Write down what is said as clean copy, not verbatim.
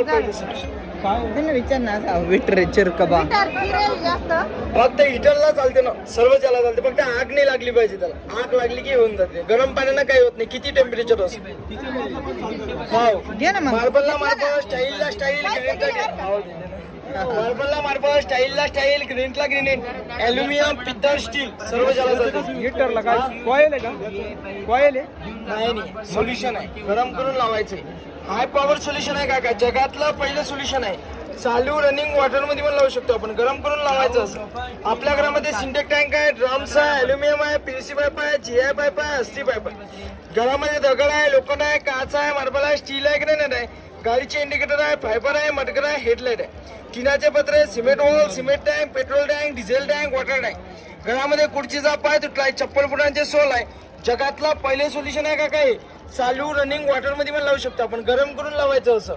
पहिलं solution. त्यांना विचार ना विटरेचर कबा फक्त हिटरला चालते ना, सर्व ज्याला चालते, फक्त आग नाही लागली पाहिजे त्याला. आग लागली की होऊन जाते. गरम पाण्यानं काही होत नाही, किती टेम्परेचर असो. घे ना मग. मार्बलला मार्बल, स्टाईलला स्टाईल, मार्बलला मार्बल, स्टाईलला स्टाईल, ग्रेनेटला ग्रेनेट, ॲल्युमिनियम, पित्तळ, स्टील, सर्व ज्याला चालते. हीटरला काय कॉईल आहे का? कॉईल आहे? नाही, सोल्युशन आहे, गरम करून लावायचं. हाय पॉवर सोल्युशन आहे काका, जगातलं पहिलं सोल्युशन आहे. चालू रनिंग वॉटर मध्ये पण लावू शकतो आपण, गरम करून लावायचं असं. आपल्या घरामध्ये सिंटेक टँक आहे, ड्रम्स आहे, ॲल्युमिनियम आहे, पीव्हीसी पाईप आहे, जीआय पाईप आहे, अस्सी पाईप आहे. घरामध्ये दगड आहे, लोखंड आहे, काच आहे, मार्बल आहे, स्टील आहे, ग्रेनाइट आहे, गाडीचे इंडिकेटर आहे, फायबर आहे, मटकर आहे, हेडलाईट आहे, टिनाचे पत्रे, cement wall, cement tank, petrol tank, diesel tank, water tank. घरामध्ये खुर्चीचा पाय तुटलाय, 56 फुटांचे सोल आहे. जगातला पहिले सोल्युशन आहे का काय? चालू रनिंग वॉटर मध्ये पण लावू शकतो आपण, गरम करून लावायचं असं.